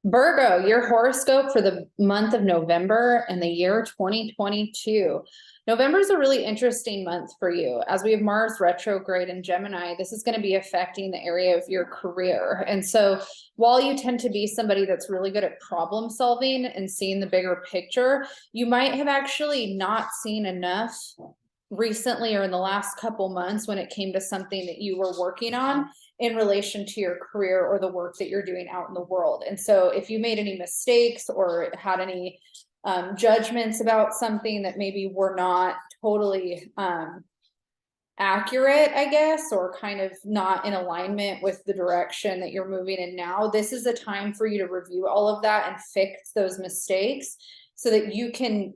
Virgo, your horoscope for the month of November and the year 2022. November is a really interesting month for you. As we have Mars retrograde in Gemini, this is going to be affecting the area of your career. And so while you tend to be somebody that's really good at problem solving and seeing the bigger picture, you might have actually not seen enough recently or in the last couple months when it came to something that you were working on in relation to your career or the work that you're doing out in the world. And so if you made any mistakes or had any judgments about something that maybe were not totally accurate, I guess, or kind of not in alignment with the direction that you're moving in now, this is a time for you to review all of that and fix those mistakes so that you can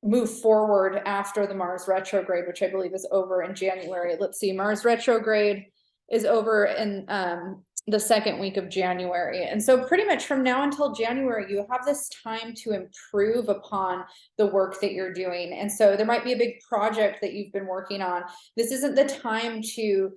move forward after the Mars retrograde, which I believe is over in January. Let's see, Mars retrograde is over in the second week of January. And so pretty much from now until January, you have this time to improve upon the work that you're doing. And so there might be a big project that you've been working on. This isn't the time to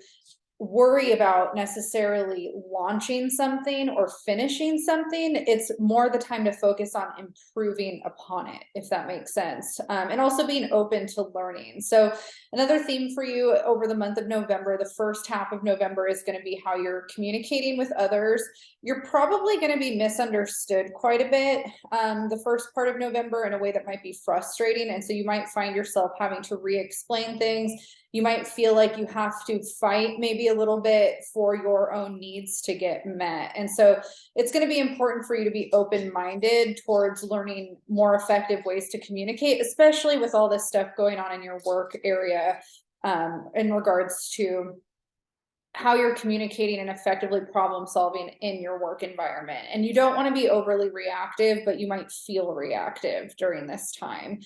worry about necessarily launching something or finishing something. It's more the time to focus on improving upon it, if that makes sense. And also being open to learning. So another theme for you over the month of November, the first half of November, is going to be how you're communicating with others. You're probably going to be misunderstood quite a bit the first part of November in a way that might be frustrating. And so you might find yourself having to re-explain things. You might feel like you have to fight maybe a little bit for your own needs to get met. And so it's going to be important for you to be open-minded towards learning more effective ways to communicate, especially with all this stuff going on in your work area in regards to how you're communicating and effectively problem solving in your work environment. And you don't want to be overly reactive, but you might feel reactive during this time.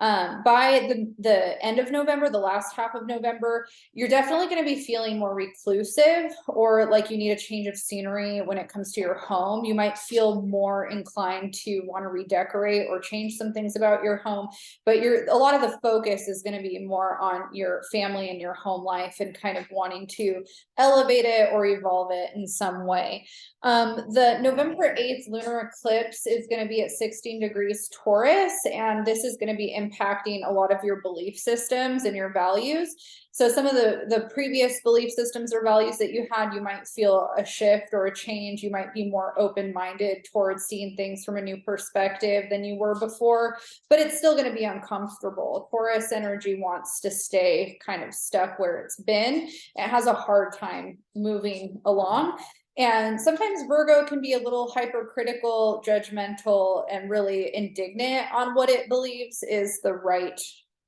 By the end of November, the last half of November, you're definitely going to be feeling more reclusive or like you need a change of scenery when it comes to your home. You might feel more inclined to want to redecorate or change some things about your home, but a lot of the focus is going to be more on your family and your home life and kind of wanting to elevate it or evolve it in some way. The November 8th lunar eclipse is going to be at 16 degrees Taurus, and this is going to be impacting a lot of your belief systems and your values. So some of the previous belief systems or values that you had, you might feel a shift or a change. You might be more open-minded towards seeing things from a new perspective than you were before, but it's still going to be uncomfortable. Taurus energy wants to stay kind of stuck where it's been. It has a hard time moving along. And sometimes Virgo can be a little hypercritical, judgmental, and really indignant on what it believes is the right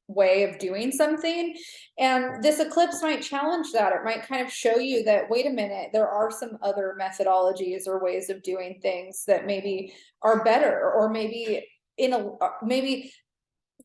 way of doing something. And this eclipse might challenge that. It might kind of show you that, wait a minute, there are some other methodologies or ways of doing things that maybe are better, or maybe maybe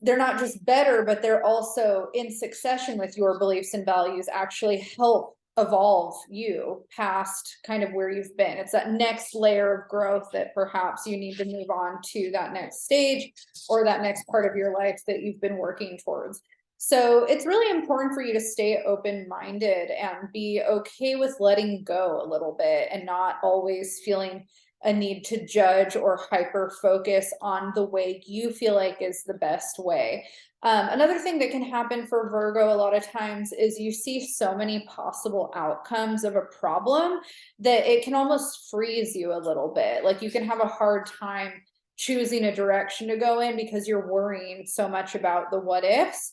they're not just better, but they're also in succession with your beliefs and values, actually help evolve you past kind of where you've been. It's that next layer of growth that perhaps you need to move on to that next stage or that next part of your life that you've been working towards. So it's really important for you to stay open-minded and be okay with letting go a little bit and not always feeling a need to judge or hyper focus on the way you feel like is the best way. Another thing that can happen for Virgo a lot of times is you see so many possible outcomes of a problem that it can almost freeze you a little bit. Like you can have a hard time choosing a direction to go in because you're worrying so much about the what ifs.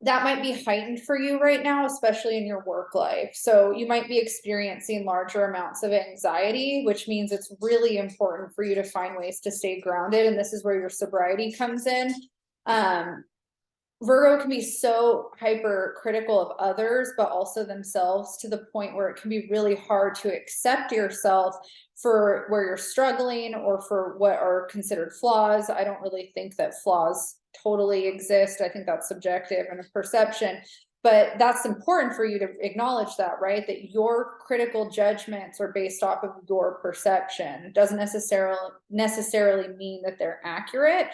That might be heightened for you right now, especially in your work life. So you might be experiencing larger amounts of anxiety, which means it's really important for you to find ways to stay grounded. And this is where your sobriety comes in. Virgo can be so hypercritical of others, but also themselves, to the point where it can be really hard to accept yourself for where you're struggling or for what are considered flaws. I don't really think that flaws totally exist. I think that's subjective and a perception, But that's important for you to acknowledge that, right? That your critical judgments are based off of your perception. It doesn't necessarily mean that they're accurate.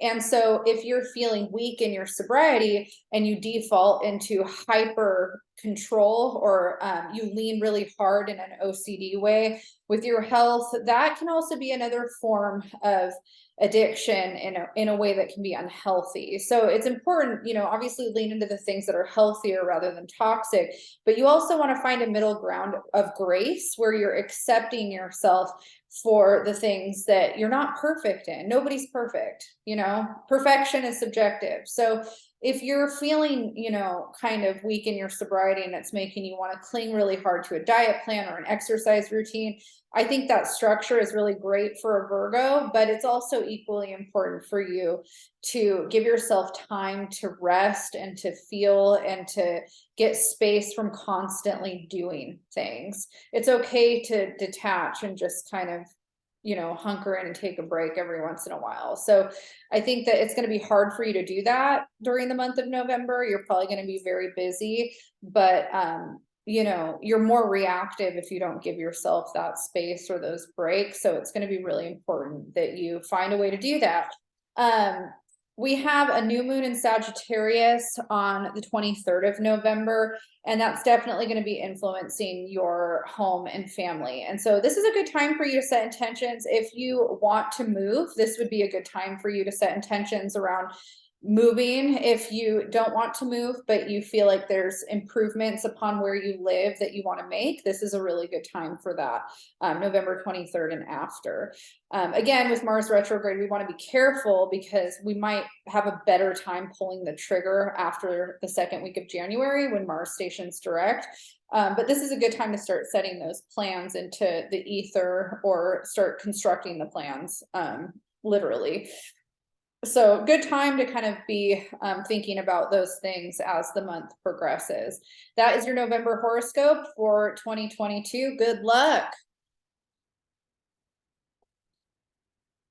And so if you're feeling weak in your sobriety and you default into hyper control, or you lean really hard in an OCD way with your health, that can also be another form of addiction in a way that can be unhealthy. So it's important, obviously lean into the things that are healthier rather than toxic, but you also want to find a middle ground of grace where you're accepting yourself for the things that you're not perfect in. Nobody's perfect, perfection is subjective. So if you're feeling, kind of weak in your sobriety and it's making you want to cling really hard to a diet plan or an exercise routine, I think that structure is really great for a Virgo, but it's also equally important for you to give yourself time to rest and to feel and to get space from constantly doing things. It's okay to detach and just kind of, hunker in and take a break every once in a while. So I think that it's going to be hard for you to do that during the month of November. You're probably going to be very busy, but you're more reactive if you don't give yourself that space or those breaks. So it's going to be really important that you find a way to do that. We have a new moon in Sagittarius on the 23rd of November, and that's definitely going to be influencing your home and family. And so this is a good time for you to set intentions. If you want to move, this would be a good time for you to set intentions around moving. If you don't want to move, but you feel like there's improvements upon where you live that you want to make, this is a really good time for that, November 23rd and after. Again, with Mars retrograde, we want to be careful because we might have a better time pulling the trigger after the second week of January when Mars stations direct. But this is a good time to start setting those plans into the ether or start constructing the plans, literally. So good time to kind of be thinking about those things as the month progresses. That is your November horoscope for 2022. Good luck.